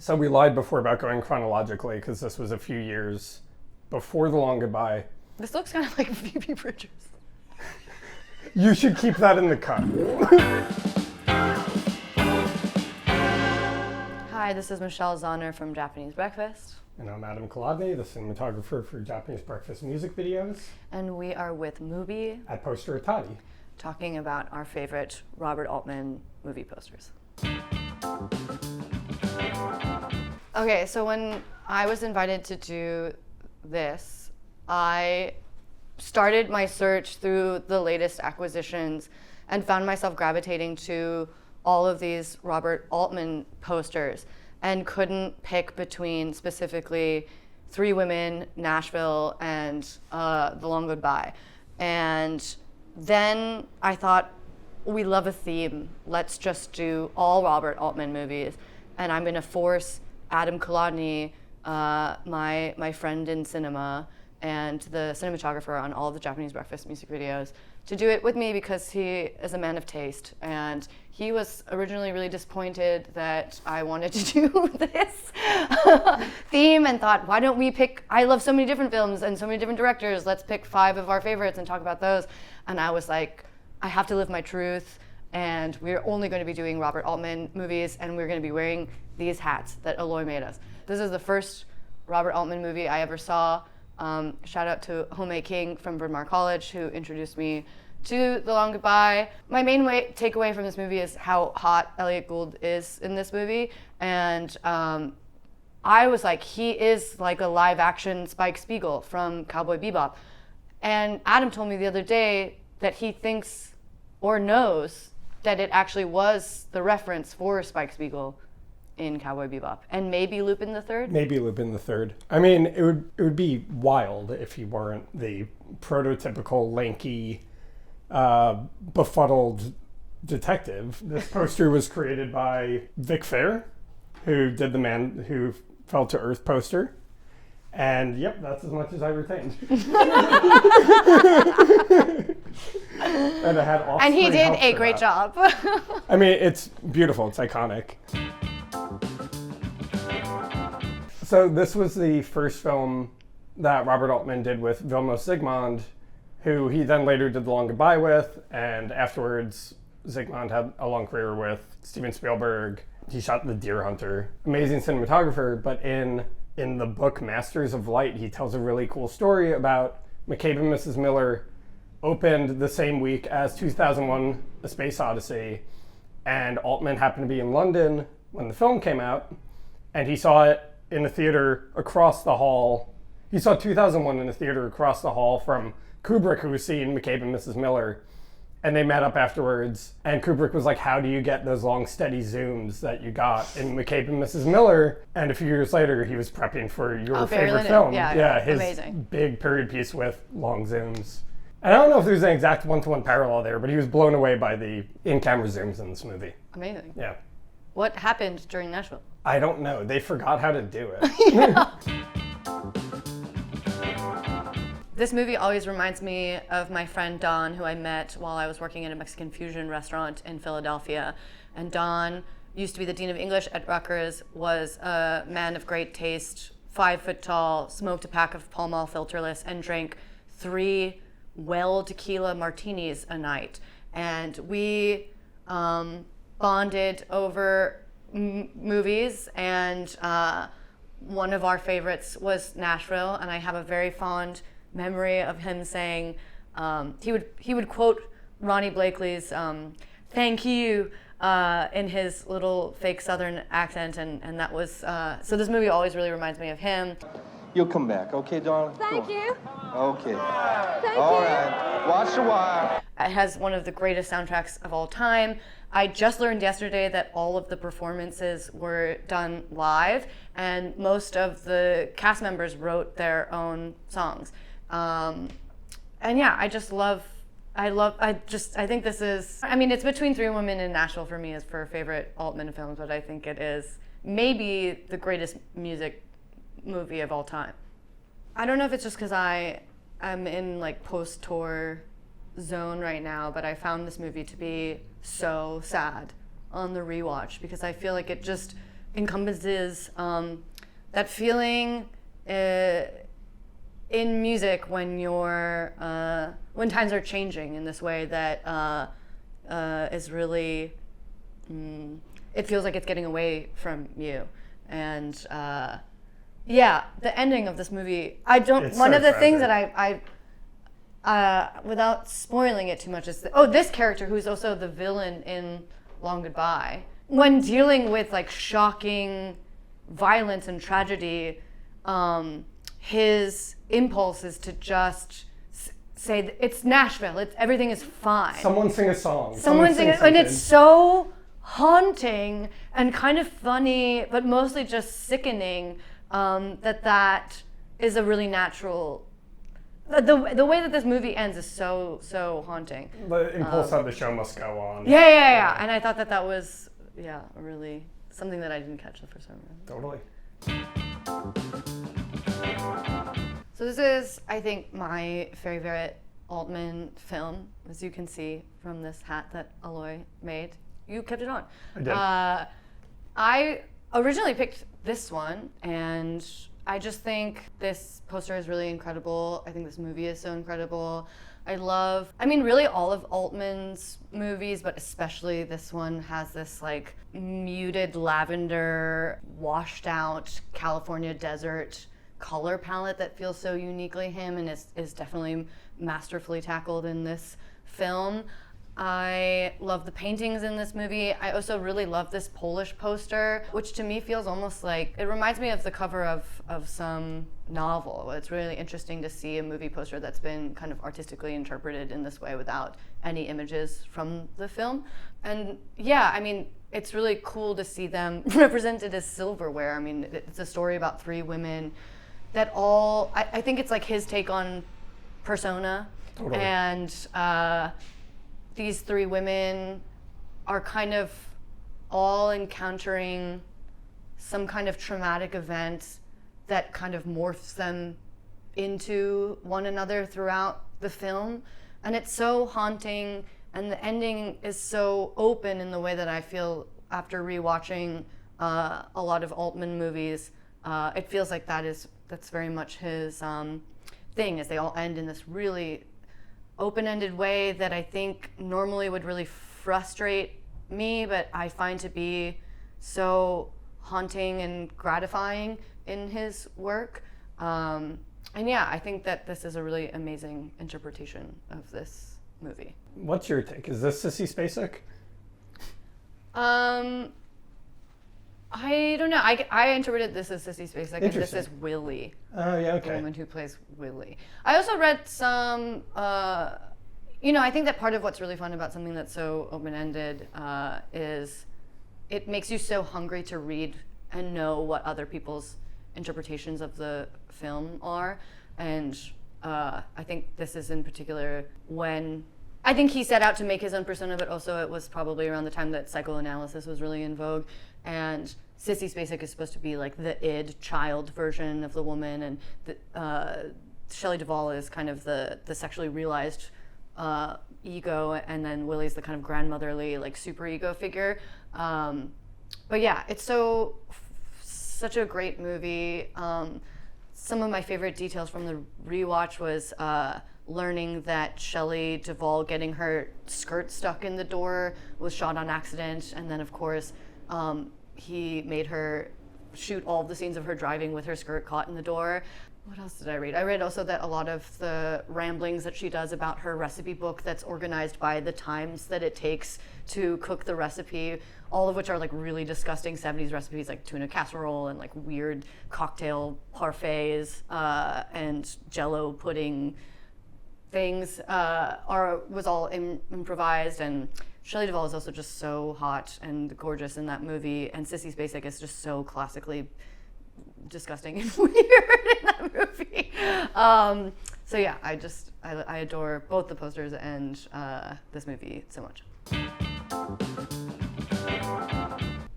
So we lied before about going chronologically because this was a few years before The Long Goodbye. This looks kind of like Phoebe Bridgers. You should keep that in the cut. Hi, this is Michelle Zauner from Japanese Breakfast. And I'm Adam Kolodny, the cinematographer for Japanese Breakfast music videos. And we are with MUBI at Posteritati, talking about our favorite Robert Altman movie posters. Okay, so when I was invited to do this, I started my search through the latest acquisitions and found myself gravitating to all of these Robert Altman posters and couldn't pick between specifically Three Women, Nashville, and The Long Goodbye. And then I thought, we love a theme. Let's just do all Robert Altman movies. And I'm gonna force Adam Kolodny, my friend in cinema, and the cinematographer on all of the Japanese Breakfast music videos, to do it with me because he is a man of taste. And he was originally really disappointed that I wanted to do this theme and thought, why don't we pick, I love so many different films and so many different directors, let's pick 5 of our favorites and talk about those. And I was like, I have to live my truth, and we're only going to be doing Robert Altman movies, and we're going to be wearing these hats that Aloy made us. This is the first Robert Altman movie I ever saw. Shout out to Home King from Bryn Mawr College, who introduced me to The Long Goodbye. My main takeaway from this movie is how hot Elliott Gould is in this movie, and I was like, he is like a live-action Spike Spiegel from Cowboy Bebop. And Adam told me the other day that he thinks or knows that it actually was the reference for Spike Spiegel in Cowboy Bebop, and maybe Lupin the Third. Maybe Lupin the Third. I mean, it would be wild if he weren't the prototypical lanky, befuddled detective. This poster was created by Vic Fair, who did the Man Who Fell to Earth poster. And yep, that's as much as I retained. And I had all. And he did a great job. I mean, it's beautiful. It's iconic. So this was the first film that Robert Altman did with Vilmos Zsigmond, who he then later did The Long Goodbye with, and afterwards Zsigmond had a long career with Steven Spielberg. He shot The Deer Hunter. Amazing cinematographer, but in the book Masters of Light, he tells a really cool story about McCabe and Mrs. Miller opened the same week as 2001: A Space Odyssey, and Altman happened to be in London when the film came out, and he saw it in a theater across the hall. He saw 2001 in a theater across the hall from Kubrick, who was seeing McCabe and Mrs. Miller, and they met up afterwards, and Kubrick was like, how do you get those long, steady zooms that you got in McCabe and Mrs. Miller? And a few years later, he was prepping for your favorite film. Yeah, his amazing. Big period piece with long zooms. And I don't know if there's an exact one-to-one parallel there, but he was blown away by the in-camera zooms in this movie. Amazing. Yeah. What happened during Nashville? I don't know. They forgot how to do it. This movie always reminds me of my friend Don, who I met while I was working at a Mexican fusion restaurant in Philadelphia. And Don used to be the dean of English at Rutgers, was a man of great taste, 5 foot tall, smoked a pack of Pall Mall filterless, and drank 3 well tequila martinis a night. And we bonded over movies, and one of our favorites was Nashville, and I have a very fond memory of him saying, he would quote Ronnie Blakely's "thank you" in his little fake Southern accent, and that was, so this movie always really reminds me of him. You'll come back, okay, darling? Thank you. Okay. Thank All you. right. Watch the wire. It has one of the greatest soundtracks of all time. I just learned yesterday that all of the performances were done live, and most of the cast members wrote their own songs. And yeah, I think this is, I mean, it's between Three Women and Nashville for me as for favorite Altman films, but I think it is maybe the greatest music movie of all time. I don't know if it's just because I'm in like post-tour zone right now, but I found this movie to be so sad on the rewatch because I feel like it just encompasses that feeling in music when when times are changing in this way that is really, it feels like it's getting away from you. And the ending of this movie, one of the things that I without spoiling it too much, is this character, who's also the villain in Long Goodbye, when dealing with like shocking violence and tragedy, his impulse is to just say that it's Nashville, everything is fine. Someone sing a song. Someone sing and it's so haunting and kind of funny, but mostly just sickening, that is a really natural. The way that this movie ends is so haunting. The impulse of the show must go on. Yeah. And I thought that was really something that I didn't catch the first time around. Totally. So this is, I think, my favorite Altman film, as you can see from this hat that Aloy made. You kept it on. I did. I originally picked this one, and I just think this poster is really incredible. I think this movie is so incredible. Really all of Altman's movies, but especially this one has this like muted lavender, washed out California desert color palette that feels so uniquely him, and is definitely masterfully tackled in this film. I love the paintings in this movie. I also really love this Polish poster, which to me feels almost like, it reminds me of the cover of some novel. It's really interesting to see a movie poster that's been kind of artistically interpreted in this way without any images from the film. And it's really cool to see them represented as silverware. It's a story about three women that all, I think it's like his take on Persona. Totally. And these three women are kind of all encountering some kind of traumatic event that kind of morphs them into one another throughout the film. And it's so haunting, and the ending is so open in the way that I feel after rewatching a lot of Altman movies. It feels like that's very much his thing, is they all end in this really open-ended way that I think normally would really frustrate me, but I find to be so haunting and gratifying in his work. I think that this is a really amazing interpretation of this movie. What's your take? Is this Sissy Spacek? I don't know. I interpreted this as Sissy Spacek, and this is Willie. Oh, yeah, okay. The woman who plays Willie. I also read some, I think that part of what's really fun about something that's so open-ended is it makes you so hungry to read and know what other people's interpretations of the film are. And I think this is in particular when I think he set out to make his own persona, but also it was probably around the time that psychoanalysis was really in vogue. And Sissy Spacek is supposed to be like the id child version of the woman, and Shelley Duvall is kind of the sexually realized ego, and then Willie's the kind of grandmotherly, like super ego figure. It's such a great movie. Some of my favorite details from the rewatch was learning that Shelley Duvall getting her skirt stuck in the door was shot on accident, and then of course he made her shoot all of the scenes of her driving with her skirt caught in the door. What else did I read? I read also that a lot of the ramblings that she does about her recipe book that's organized by the times that it takes to cook the recipe, all of which are like really disgusting 70s recipes, like tuna casserole and like weird cocktail parfaits and Jell-O pudding things was all improvised. And Shelley Duvall is also just so hot and gorgeous in that movie, and Sissy Spacek is just so classically disgusting and weird in that movie. I adore both the posters and this movie so much.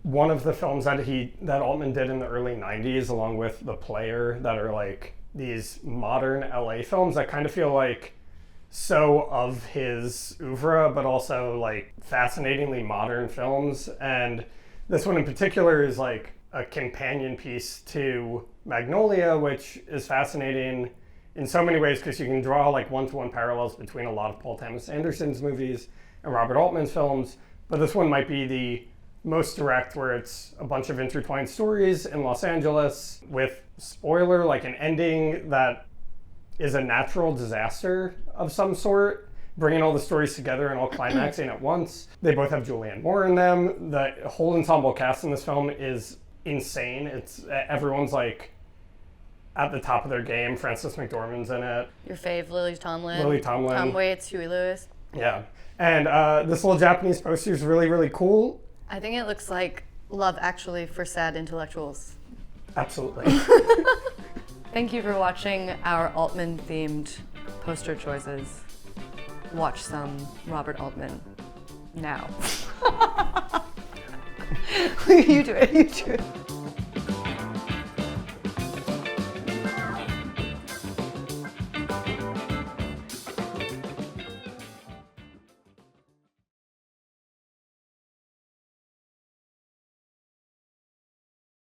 One of the films that Altman did in the early 90s, along with The Player, that are like these modern LA films that kind of feel like so of his oeuvre, but also like fascinatingly modern films. And this one in particular is like a companion piece to Magnolia, which is fascinating in so many ways because you can draw like one-to-one parallels between a lot of Paul Thomas Anderson's movies and Robert Altman's films, but this one might be the most direct, where it's a bunch of intertwined stories in Los Angeles with, spoiler, like an ending that is a natural disaster of some sort, bringing all the stories together and all climaxing at once. They both have Julianne Moore in them. The whole ensemble cast in this film is insane. It's everyone's like at the top of their game. Frances McDormand's in it. Your fave, Lily Tomlin. Lily Tomlin. Tom Waits, Huey Lewis. Yeah. And this little Japanese poster is really, really cool. I think it looks like Love Actually for sad intellectuals. Absolutely. Thank you for watching our Altman-themed poster choices. Watch some Robert Altman now. You do it.